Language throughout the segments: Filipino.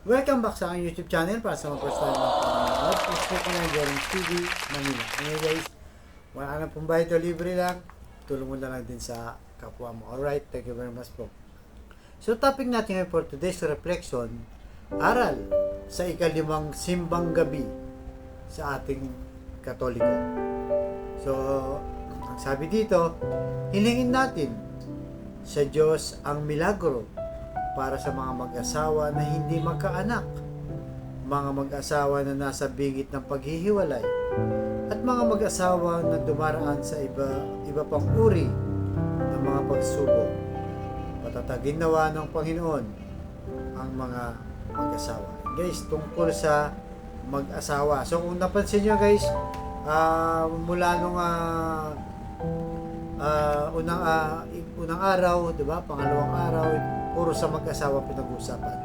Welcome back sa aking YouTube channel para sa mga first time na panonood. Gusto ko na Jeremy's TV, Manila. Anyway guys, wala na pong bayad o libre lang. Tulong mo na lang din sa kapwa mo. Alright, thank you very much po. So topic natin ngayon for today's reflection, aral sa ikalimang simbang gabi sa ating Katoliko. So, ang sabi dito, hilingin natin sa Diyos ang milagro para sa mga mag-asawa na hindi magkaanak, mga mag-asawa na nasa bingit ng paghihiwalay, at mga mag-asawa na dumaraan sa iba pang uri ng mga pagsubok. Patatagin nawa ng Panginoon ang mga mag-asawa. Guys, tungkol sa mag-asawa. So kung napansin nyo guys, mula nung unang araw, di ba? Pangalawang araw, puro sa mag-asawa pinag-uusapan.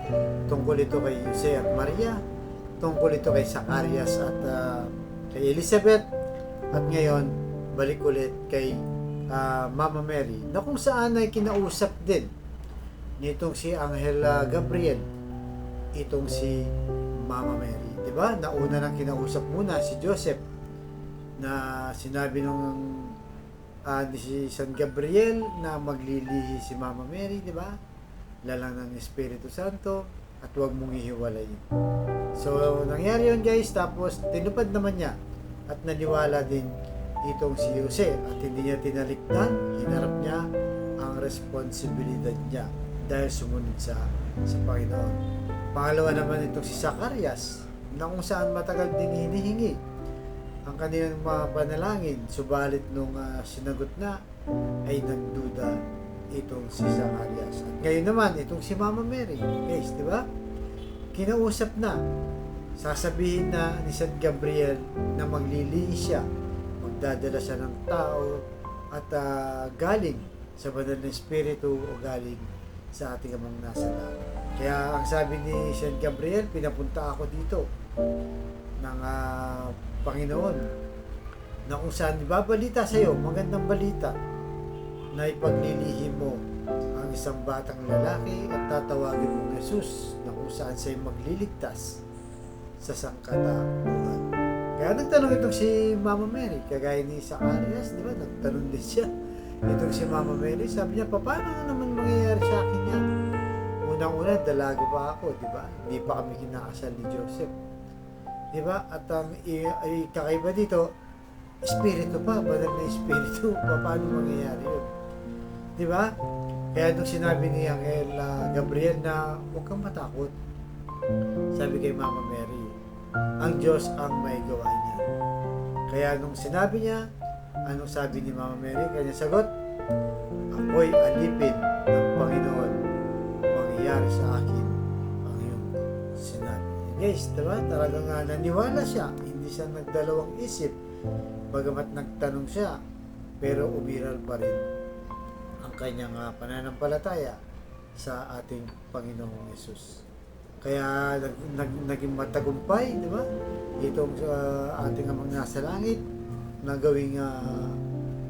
Tungkol ito kay Jose at Maria, tungkol ito kay Zacarias at kay Elizabeth, at ngayon balik ulit kay Mama Mary, na kung saan ay kinausap din nitong si Anghel Gabriel itong si Mama Mary, di ba? Nauna nang kinausap muna si Joseph, na sinabi nung si San Gabriel na maglilihi si Mama Mary, di ba? Lalang ng Espiritu Santo at huwag mong ihiwalayin. So, nangyari yun guys, tapos tinupad naman niya at naniwala din itong si Jose at hindi niya tinalikdan, hinarap niya ang responsibilidad niya dahil sumunod sa Panginoon. Pangalawa naman itong si Zacarias, na kung saan matagal ding hinihingi ang kanilang mga panalangin, subalit nung sinagot na ay nagduda itong si Zacarias. At ngayon naman itong si Mama Mary, guys, di ba? Kinausap na, sasabihin na ni San Gabriel na maglilihi siya, magdadala siya ng tao at galing sa banal na espiritu o galing sa ating amang nasa langit. Kaya ang sabi ni San Gabriel, pinapunta ako dito ng Panginoon na kung saan ibabalita sa iyo, magandang balita, na ipaglilihim mo ang isang batang lalaki at tatawagin mong Jesus, na kung saan sa'yo magliligtas sa sangkatauhan. Kaya nagtanong itong si Mama Mary, kagaya ni Zacarias, di ba? Nagtanong din siya. Itong si Mama Mary, sabi niya, paano na naman mangyayari sa akin yan? Unang-una, dalaga pa ako, di ba? Hindi pa kami kinakasal ni Joseph. Di ba? At ang kakaiba dito, espiritu pa, banal na espiritu, paano mangyayari yun? Di ba? Kaya nung sinabi ni Anghel Gabriel na huwag kang matakot, sabi kay Mama Mary, ang Diyos ang may gawa niya. Kaya nung sinabi niya, anong sabi ni Mama Mary? Kanya sagot, ako'y alipin ng Panginoon, mangyayari sa akin ang iyong sinabi. Guys, diba? Talagang naniwala siya, hindi siya nagdalawang isip, bagamat nagtanong siya, pero umiral pa rin ang kanyang pananampalataya sa ating Panginoong Yesus. Kaya naging matagumpay, di ba? Itong ating amang nasa langit na gawing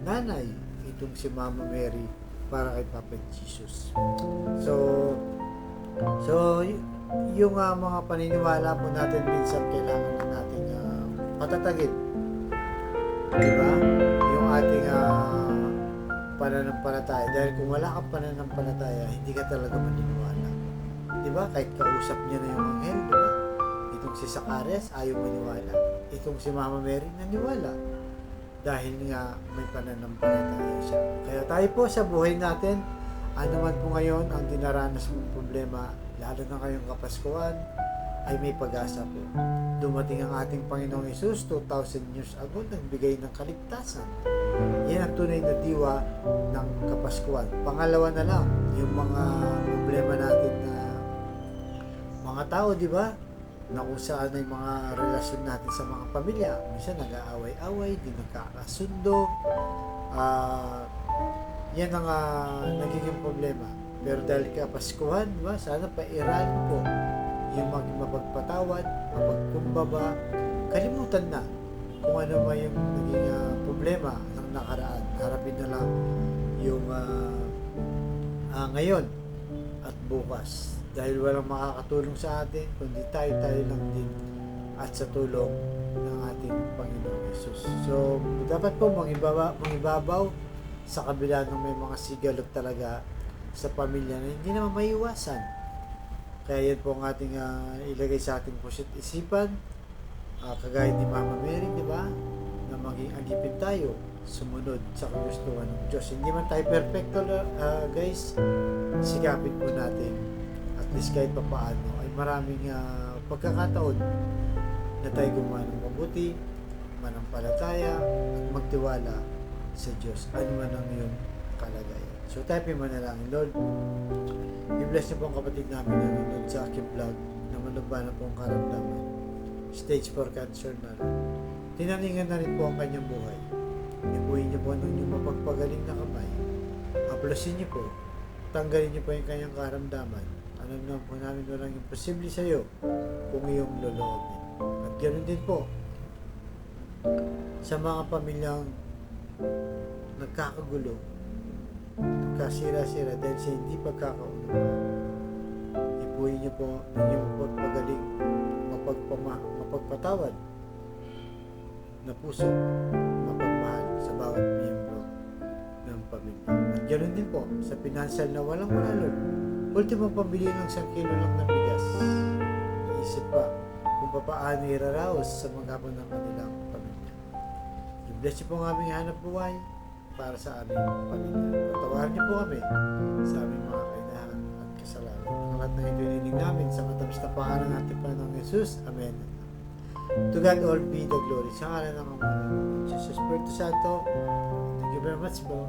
nanay, itong si Mama Mary para kay Papa Jesus. So yung mga paniniwala po natin minsan kailangan na natin patatagin. Di ba? Yung ating pananampalataya. Dahil kung wala kang pananampalataya, hindi ka talaga maniniwala. Di ba? Kahit kausap niya na yung anghel, di ba? Itong si Zacarias, ayaw maniwala. Itong si Mama Mary, naniwala. Dahil nga may pananampalataya siya. Kaya tayo po sa buhay natin, ano man po ngayon ang dinaranas mong problema, lalo na ngayong Kapaskuhan, ay may pag-asa po. Dumating ang ating Panginoong Hesus 2,000 years ago, nagbigay ng kaligtasan. Yan ang tunay na diwa ng Kapaskuhan. Pangalawa na lang, yung mga problema natin na mga tao, di ba? Na kung saan ay mga relasyon natin sa mga pamilya. Minsan nag-aaway-away, di nagkakasundo. Yan ang nagiging problema. Pero dahil Kapaskuhan, di ba? Sana pairalin po yung maging mapagpatawad, mapagkumbaba, kalimutan na kung ano man yung naging problema ng nakaraan. Harapin na lang yung ngayon at bukas. Dahil walang makakatulong sa atin, kundi tayo lang din at sa tulong ng ating Panginoong Yesus. So, dapat po mangibabaw sa kabila ng may mga sigalot talaga sa pamilya na hindi naman maiwasan. Kaya yan po ang ating ilagay sa ating puso't isipan. Kagaya ni Mama Mary, di ba? Na maging alipin tayo, sumunod sa kagustuhan ng Diyos. Hindi man tayo perfecto, guys. Sikapin po natin. At least kahit pa paano ay maraming pagkakataon na tayo gumawa ng mabuti, manampalataya, at magtiwala sa Diyos. Ano man ang iyong kalagayan. So tayo manalangin. Lord, i-bless niyo po ang kapatid namin na nanonood sa aking vlog na malugba na po ang karamdaman. Stage 4 cancer na rin. Tinaningan na rin po ang kanyang buhay. Ibuhin niyo po ang inyong mapagpagaling na kamay. Aplosin niyo po. Tanggalin niyo po yung kanyang karamdaman. Alam naman po namin walang imposible sa iyo kung iyong loloobin. At ganoon din po sa mga pamilyang nagkakagulo, nagkasira-sira dahil sa hindi pagkakaunawaan. Ipuhin niyo po ng inyong mapagpagaling, mapagpatawad na puso, mapagmahal sa bawat miyembro ng pamilya. At ganoon din po sa pinansal na walang Lord. Ultimo pambili ng 1 kilo lang ng bigas. Iisip pa kung paano iraraos sa maghapon ng kanilang pamilya. I-bless niyo po ang aming hanap buhay para sa aming pamilya. Patawarin niyo po kami sa aming mga kainahan at kasalanan. Ang lahat ng ito ininig namin sa matamis na pangalan ng ating Panginoong Jesus. Amen. To God all be the glory. Sa ngalan ng Ama, Jesus, Espiritu Santo. Thank you very much po.